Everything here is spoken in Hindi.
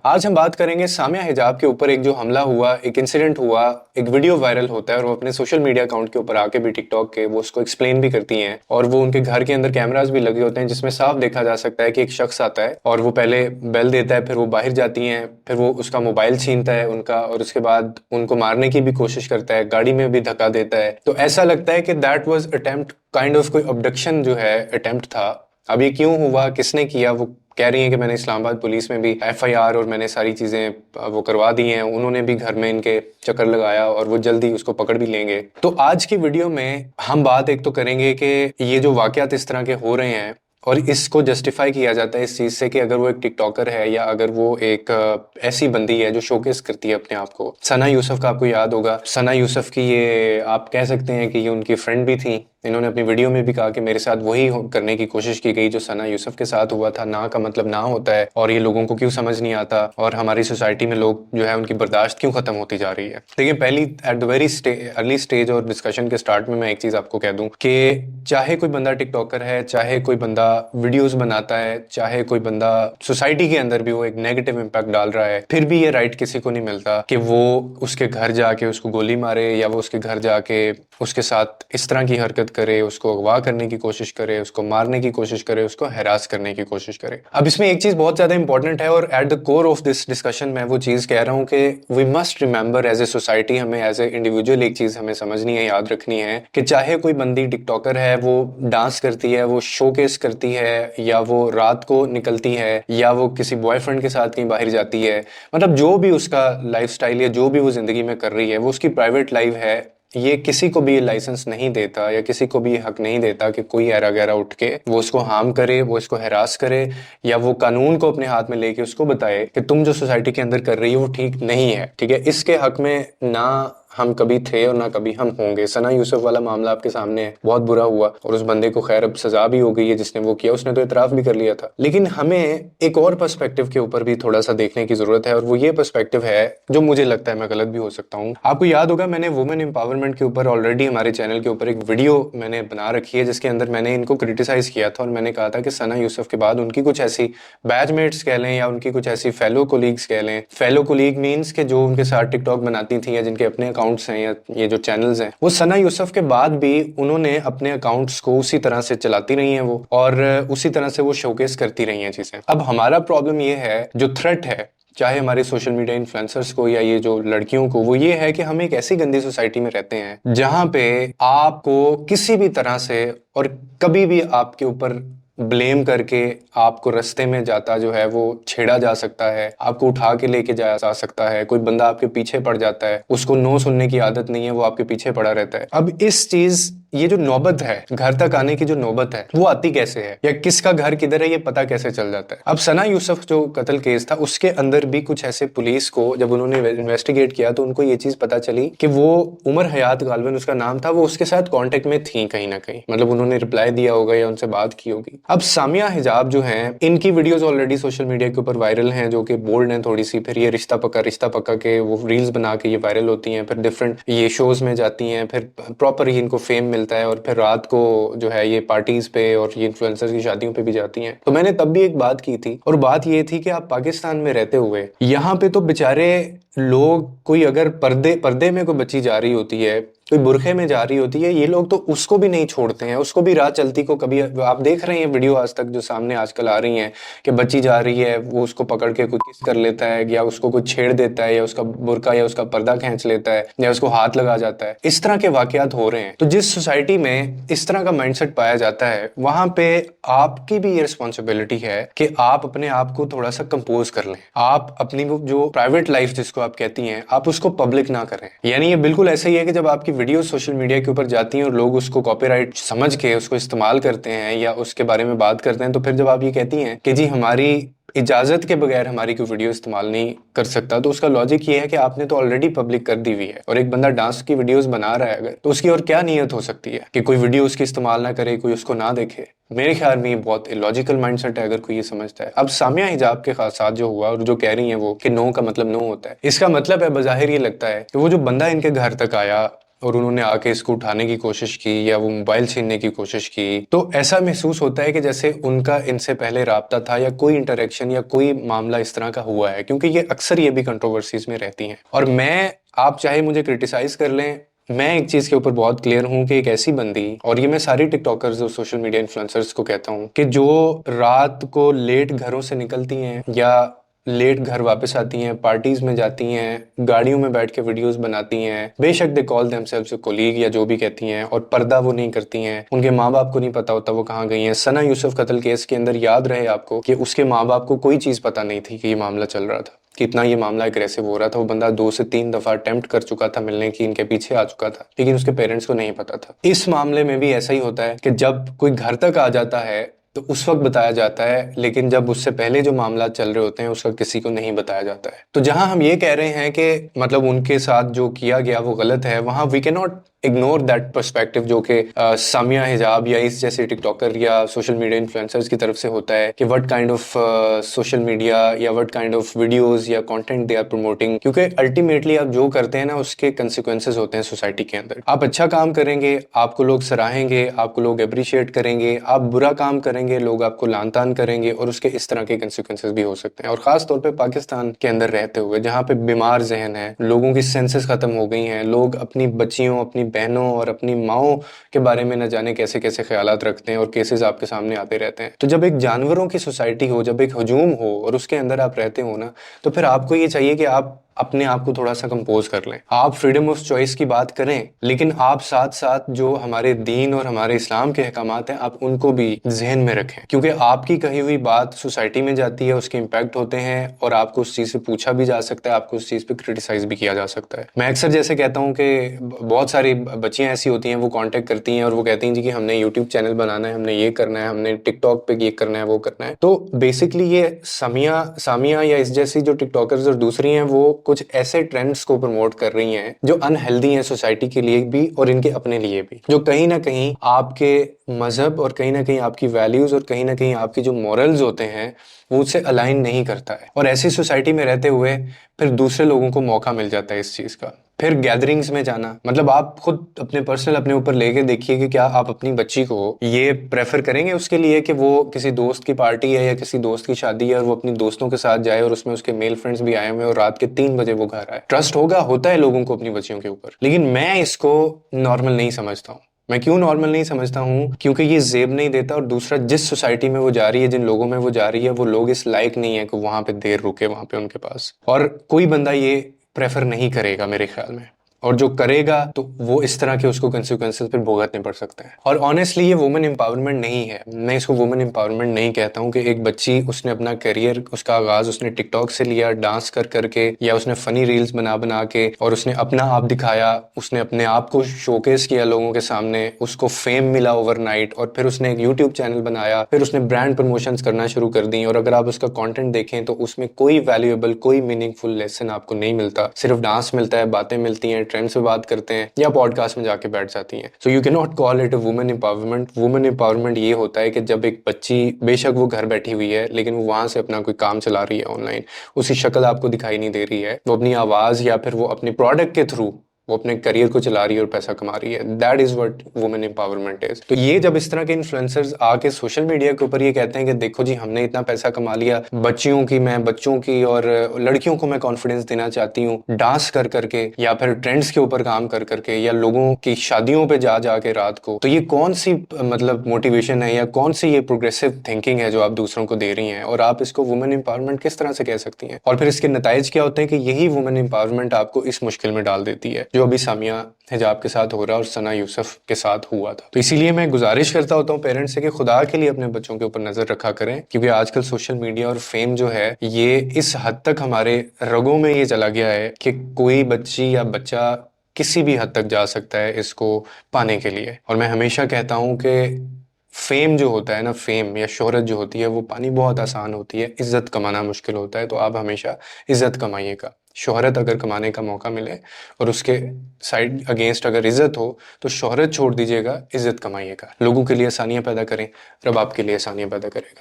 आज हम बात करेंगे सामिया हिजाब के ऊपर एक जो हमला हुआ, एक इंसिडेंट हुआ, एक वीडियो वायरल होता है और वो अपने सोशल मीडिया अकाउंट के ऊपर आके भी टिकटॉक के वो उसको एक्सप्लेन भी करती हैं और वो उनके घर के अंदर कैमरास भी लगे होते हैं जिसमें साफ देखा जा सकता है कि एक शख्स आता है और वो पहले बेल देता है, फिर वो बाहर जाती हैं, फिर वो उसका मोबाइल छीनता है उनका और उसके बाद उनको मारने की भी कोशिश करता है, गाड़ी में भी धक्का देता है। तो ऐसा लगता है कि that was attempt, kind of कोई अबडक्शन जो है अटेम्प्ट था। अब ये क्यों हुआ, किसने किया, वो कह रही हैं कि मैंने इस्लामाबाद पुलिस में भी एफआईआर और मैंने सारी चीज़ें वो करवा दी हैं, उन्होंने भी घर में इनके चक्कर लगाया और वो जल्दी उसको पकड़ भी लेंगे। तो आज की वीडियो में हम बात एक तो करेंगे कि ये जो वाकयात इस तरह के हो रहे हैं और इसको जस्टिफाई किया जाता है इस चीज़ से कि अगर वो एक टिकटॉकर है या अगर वो एक ऐसी बंदी है जो शोकेस करती है अपने आप को। सना यूसुफ का आपको याद होगा, सना यूसुफ की ये आप कह सकते हैं कि ये उनकी फ्रेंड भी थी। इन्होंने अपनी वीडियो में भी कहा कि मेरे साथ वही करने की कोशिश की गई जो सना यूसुफ के साथ हुआ था। ना का मतलब ना होता है और ये लोगों को क्यों समझ नहीं आता और हमारी सोसाइटी में लोग जो है उनकी बर्दाश्त क्यों खत्म होती जा रही है। देखिए, पहली at the very early stage और डिस्कशन के स्टार्ट में मैं एक चीज आपको कह दूं कि चाहे कोई बंदा टिकटॉकर है, चाहे कोई बंदा वीडियोस बनाता है, चाहे कोई बंदा सोसाइटी के अंदर भी वो एक नेगेटिव इम्पैक्ट डाल रहा है, फिर भी ये राइट किसी को नहीं मिलता कि वो उसके घर जाके उसको गोली मारे या वो उसके घर जाके उसके साथ इस तरह की हरकत करे, उसको अगवा करने की कोशिश करे, उसको मारने की कोशिश करे, उसको हैरास करने की कोशिश करे। अब इसमें एक चीज बहुत ज्यादा इंपॉर्टेंट है और at the core of this discussion मैं वो चीज कह रहा हूं कि we must remember as a society, हमें एज ए इंडिविजुअल एक चीज हमें समझनी है, याद रखनी है कि चाहे कोई बंदी टिकटॉकर है, वो डांस करती है, वो शोकेस करती है, या वो रात को निकलती है, या वो किसी बॉयफ्रेंड के साथ कहीं बाहर जाती है, मतलब जो भी उसका लाइफस्टाइल या जो भी वो जिंदगी में कर रही है वो उसकी प्राइवेट लाइफ है। ये किसी को भी ये लाइसेंस नहीं देता या किसी को भी ये हक नहीं देता कि कोई ऐरा गैरा उठ के वो उसको हार्म करे, वो इसको हैरास करे या वो कानून को अपने हाथ में लेके उसको बताए कि तुम जो सोसाइटी के अंदर कर रही हो वो ठीक नहीं है। ठीक है, इसके हक में ना हम कभी थे और ना कभी हम होंगे। सना यूसुफ वाला मामला आपके सामने है, बहुत बुरा हुआ और उस बंदे को खैर अब सजा भी हो गई है जिसने वो किया, उसने तो इतराफ भी कर लिया था। लेकिन हमें एक और पर्सपेक्टिव के ऊपर भी थोड़ा सा देखने की जरूरत है और वो ये पर्सपेक्टिव है जो मुझे लगता है मैं गलत भी हो सकता हूँ। आपको याद होगा मैंने वुमेन एम्पावरमेंट के ऊपर ऑलरेडी हमारे चैनल के ऊपर एक वीडियो मैंने बना रखी है जिसके अंदर मैंने इनको क्रिटिसाइज किया था और मैंने कहा था कि सना यूसुफ के बाद उनकी कुछ ऐसी बैचमेट्स कह लें या उनकी कुछ ऐसी फेलो कोलीग्स कह लें, फेलो कोलीग मीन्स के जो उनके साथ टिकटॉक बनाती थी या जिनके अपने अकाउंट्स हैं या ये जो चैनल्स हैं, वो सना यूसुफ के बाद भी उन्होंने अपने अकाउंट्स को उसी तरह से चलाती रही हैं वो और उसी तरह से वो शोकेस करती रही हैं चीजें। अब हमारा प्रॉब्लम ये है, जो थ्रेट है चाहे हमारे सोशल मीडिया इन्फ्लुएंसर्स को या ये जो लड़कियों को, वो ये है कि हम एक ऐसी गंदी सोसाइटी में रहते हैं जहां पे आपको किसी भी तरह से और कभी भी आपके ऊपर ब्लेम करके आपको रास्ते में जाता जो है वो छेड़ा जा सकता है, आपको उठा के लेके जाया जा सकता है। कोई बंदा आपके पीछे पड़ जाता है, उसको नो सुनने की आदत नहीं है, वो आपके पीछे पड़ा रहता है। अब इस चीज, ये जो नौबत है घर तक आने की, जो नौबत है वो आती कैसे है या किसका घर किधर है ये पता कैसे चल जाता है। अब सना यूसुफ जो कत्ल केस था उसके अंदर भी कुछ ऐसे पुलिस को जब उन्होंने इन्वेस्टिगेट किया तो उनको ये चीज पता चली कि वो उमर हयात गालिबन उसका नाम था, वो उसके साथ कांटेक्ट में थी कहीं ना कहीं, मतलब उन्होंने रिप्लाई दिया होगा या उनसे बात की होगी। अब सामिया हिजाब जो है, इनकी वीडियोस ऑलरेडी सोशल मीडिया के ऊपर वायरल हैं जो कि बोल्ड हैं थोड़ी सी, फिर ये रिश्ता पक्का के वो रील्स बना के ये वायरल होती हैं, फिर डिफरेंट ये शोज में जाती हैं, फिर प्रॉपर ही इनको फेम मिलता है और फिर रात को जो है ये पार्टीज पे और ये इन्फ्लुएंसर्स की शादियों पे भी जाती हैं। तो मैंने तब भी एक बात की थी और बात ये थी कि आप पाकिस्तान में रहते हुए यहाँ पे तो बेचारे लोग, कोई अगर पर्दे में कोई बच्ची जा रही होती है, कोई बुरखे में जा रही होती है, ये लोग तो उसको भी नहीं छोड़ते हैं, उसको भी राह चलती को कभी, आप देख रहे हैं वीडियो आज तक जो सामने आजकल आ रही हैं कि बच्ची जा रही है वो उसको पकड़ के कुछ किस कर लेता है या उसको कुछ छेड़ देता है या उसका बुरका या उसका पर्दा खींच लेता है या उसको हाथ लगा जाता है। इस तरह के वाकयात हो रहे हैं। तो जिस सोसाइटी में इस तरह का माइंडसेट पाया जाता है वहां पे आपकी भी ये रिस्पॉन्सिबिलिटी है कि आप अपने आप को थोड़ा सा कंपोज कर लें। आप अपनी जो प्राइवेट लाइफ जिसको आप कहती हैं, आप उसको पब्लिक ना करें। यानी ये बिल्कुल ऐसे ही है कि जब आपकी वीडियो सोशल मीडिया के ऊपर जाती हैं और लोग उसको कॉपीराइट समझ के उसको इस्तेमाल करते हैं या उसके बारे में बात करते हैं, तो फिर जब आप ये कहती हैं कि जी हमारी इजाजत के बगैर हमारी कोई वीडियो इस्तेमाल नहीं कर सकता, तो उसका लॉजिक ये है कि आपने तो ऑलरेडी पब्लिक कर दी हुई है। और एक बंदा डांस की वीडियोस बना रहा है अगर, तो उसकी और क्या नीयत हो सकती है कि कोई वीडियो उसकी इस्तेमाल ना करे, कोई उसको ना देखे। मेरे ख्याल में ये बहुत इलॉजिकल माइंडसेट है अगर कोई ये समझता है। अब सामिया हिजाब के साथ जो हुआ और जो कह रही है वो कि नो का मतलब नो होता है, इसका मतलब है बज़ाहिर ये लगता है कि वो जो बंदा इनके घर तक आया और उन्होंने आके इसको उठाने की कोशिश की या वो मोबाइल छीनने की कोशिश की, तो ऐसा महसूस होता है कि जैसे उनका इनसे पहले राब्ता था या कोई इंटरेक्शन या कोई मामला इस तरह का हुआ है, क्योंकि ये अक्सर ये भी कंट्रोवर्सीज में रहती हैं। और आप चाहे मुझे क्रिटिसाइज कर लें, मैं एक चीज के ऊपर बहुत क्लियर हूं कि एक ऐसी बंदी, और ये मैं सारी टिकटॉकर्स और सोशल मीडिया इन्फ्लुएंसर्स को कहता हूं, कि जो रात को लेट घरों से निकलती हैं या लेट घर वापस आती हैं, पार्टीज में जाती हैं, गाड़ियों में बैठ के वीडियोस बनाती हैं, बेशक they call themselves a colleague या जो भी कहती हैं, और पर्दा वो नहीं करती हैं, उनके माँ बाप को नहीं पता होता वो कहाँ गई हैं। सना यूसुफ कत्ल केस के अंदर याद रहे आपको कि उसके माँ बाप को कोई चीज पता नहीं थी कि ये मामला चल रहा था, कितना ये मामला अग्रेसिव हो रहा था। वो बंदा 2 से 3 दफा अटेम्प्ट कर चुका था मिलने की, इनके पीछे आ चुका था, लेकिन उसके पेरेंट्स को नहीं पता था। इस मामले में भी ऐसा ही होता है कि जब कोई घर तक आ जाता है तो उस वक्त बताया जाता है, लेकिन जब उससे पहले जो मामला चल रहे होते हैं उसका किसी को नहीं बताया जाता है। तो जहां हम ये कह रहे हैं कि मतलब उनके साथ जो किया गया वो गलत है, वहां we can not ignore that perspective जो कि सामिया हिजाब या इस जैसे टिकटॉकर या सोशल मीडिया इन्फ्लुएंसर्स की तरफ से होता है कि what kind of social media या व्हाट काइंड ऑफ वीडियोस या कंटेंट दे आर प्रमोटिंग। क्योंकि अल्टीमेटली आप जो करते हैं ना उसके कंसिक्वेंसेस होते हैं सोसाइटी के अंदर। आप अच्छा काम करेंगे, आपको लोग सराहेंगे, आपको लोग अप्रिशिएट करेंगे, आप बुरा काम करेंगे, लोग आपको लान तान करेंगे, और उसके इस तरह के कंसिक्वेंसेस भी हो सकते हैं। और खास तौर पे पाकिस्तान के अंदर रहते हुए, जहाँ पे बीमार जहन है, लोगों की सेंसेस खत्म हो गई हैं, लोग अपनी बच्चियों, अपनी बहनों और अपनी माओं के बारे में न जाने कैसे कैसे ख्यालात रखते हैं, और केसेस आपके सामने आते रहते हैं। तो जब एक जानवरों की सोसाइटी हो, जब एक हजूम हो और उसके अंदर आप रहते हो ना, तो फिर आपको ये चाहिए कि आप अपने आप को थोड़ा सा कंपोज कर लें। आप फ्रीडम ऑफ चॉइस की बात करें, लेकिन आप साथ साथ जो हमारे दीन और हमारे इस्लाम के अहकामात हैं आप उनको भी जहन में रखें, क्योंकि आपकी कही हुई बात सोसाइटी में जाती है, उसके इम्पैक्ट होते हैं, और आपको उस चीज से पूछा भी जा सकता है, आपको उस चीज पे क्रिटिसाइज भी किया जा सकता है। मैं अक्सर जैसे कहता हूँ कि बहुत सारी बच्चियां ऐसी होती हैं, वो कॉन्टेक्ट करती हैं और वो कहती हैं जी कि हमने यूट्यूब चैनल बनाना है, हमने ये करना है, हमने टिकटॉक पे ये करना है, वो करना है। तो बेसिकली ये सामिया या इस जैसी जो टिकटॉकर्स और दूसरी हैं, वो कुछ ऐसे ट्रेंड्स को प्रमोट कर रही हैं जो अनहेल्दी हैं सोसाइटी के लिए भी और इनके अपने लिए भी, जो कहीं ना कहीं आपके मजहब और कहीं ना कहीं आपकी वैल्यूज और कहीं ना कहीं आपकी जो मॉरल्स होते हैं वो उससे अलाइन नहीं करता है। और ऐसी सोसाइटी में रहते हुए फिर दूसरे लोगों को मौका मिल जाता है इस चीज का। फिर गैदरिंग्स में जाना, मतलब आप खुद अपने पर्सनल अपने ऊपर लेके देखिए कि क्या आप अपनी बच्ची को ये प्रेफर करेंगे उसके लिए कि वो किसी दोस्त की पार्टी है या किसी दोस्त की शादी है और वो अपनी दोस्तों के साथ जाए और उसमें उसके मेल फ्रेंड्स भी आए हुए और रात के 3 बजे वो घर आए। ट्रस्ट होता है लोगों को अपनी बच्चियों के ऊपर, लेकिन मैं इसको नॉर्मल नहीं समझता हूँ। मैं क्यों नॉर्मल नहीं समझता हूँ? क्योंकि ये जेब नहीं देता, और दूसरा जिस सोसाइटी में वो जा रही है, जिन लोगों में वो जा रही है, वो लोग इस लायक नहीं है कि वहां पे देर रुके वहां पे उनके पास, और कोई बंदा ये प्रेफर नहीं करेगा मेरे ख्याल में। और जो करेगा तो वो इस तरह के उसको कंसिक्वेंसेस फिर भुगतने पड़ सकते हैं। और ऑनेस्टली ये वुमेन एम्पावरमेंट नहीं है, मैं इसको वुमेन एम्पावरमेंट नहीं कहता हूँ कि एक बच्ची उसने अपना करियर, उसका आगाज उसने टिकटॉक से लिया, डांस कर करके, या उसने फनी रील्स बना बना के, और उसने अपना आप दिखाया, उसने अपने आप को शोकेस किया लोगों के सामने, उसको फेम मिला ओवरनाइट, और फिर उसने एक यूट्यूब चैनल बनाया, फिर उसने ब्रांड प्रमोशंस करना शुरू कर दी। और अगर आप उसका कंटेंट देखें तो उसमें कोई वैल्यूएबल, कोई मीनिंगफुल लेसन आपको नहीं मिलता, सिर्फ डांस मिलता है, बातें मिलती हैं, ट्रेंड्स पे बात करते हैं या पॉडकास्ट में जाके बैठ जाती हैं। So you can not call it a women empowerment. Women empowerment ये होता है कि जब एक बच्ची, बेशक वो घर बैठी हुई है लेकिन वो वहां से अपना कोई काम चला रही है ऑनलाइन, उसकी शक्ल आपको दिखाई नहीं दे रही है, वो अपनी आवाज या फिर वो अपने प्रोडक्ट के थ्रू वो अपने करियर को चला रही है और पैसा कमा रही है। That is what women empowerment is. तो ये जब इस तरह के इन्फ्लुएंसर्स आके सोशल मीडिया के ऊपर ये कहते हैं कि देखो जी हमने इतना पैसा कमा लिया, बच्चों की और लड़कियों को मैं कॉन्फिडेंस देना चाहती हूँ डांस कर करके, या फिर ट्रेंड्स के ऊपर काम कर करके, या लोगों की शादियों पे जा जाके रात को, तो ये कौन सी मतलब मोटिवेशन है या कौन सी ये प्रोग्रेसिव थिंकिंग है जो आप दूसरों को दे रही हैं, और आप इसको वुमेन एम्पावरमेंट किस तरह से कह सकती हैं? और फिर इसके नतीजे क्या होते हैं कि यही वुमेन एम्पावरमेंट आपको इस मुश्किल में डाल देती है जो अभी सामिया हिजाब के साथ हो रहा है और सना यूसुफ के साथ हुआ था। तो इसीलिए मैं गुजारिश करता होता हूँ पेरेंट्स से कि खुदा के लिए अपने बच्चों के ऊपर नजर रखा करें, क्योंकि आजकल सोशल मीडिया और फेम जो है ये इस हद तक हमारे रगों में ये चला गया है कि कोई बच्ची या बच्चा किसी भी हद तक जा सकता है इसको पाने के लिए। और मैं हमेशा कहता हूँ कि फेम जो होता है ना, फेम या शोहरत जो होती है वो पानी बहुत आसान होती है, इज्जत कमाना मुश्किल होता है। तो आप हमेशा इज्जत कमाइएगा। शोहरत अगर कमाने का मौका मिले और उसके साइड अगेंस्ट अगर इज्जत हो तो शोहरत छोड़ दीजिएगा, इज्जत कमाइएगा, लोगों के लिए आसानियां पैदा करें, रब आपके लिए आसानियां पैदा करेगा।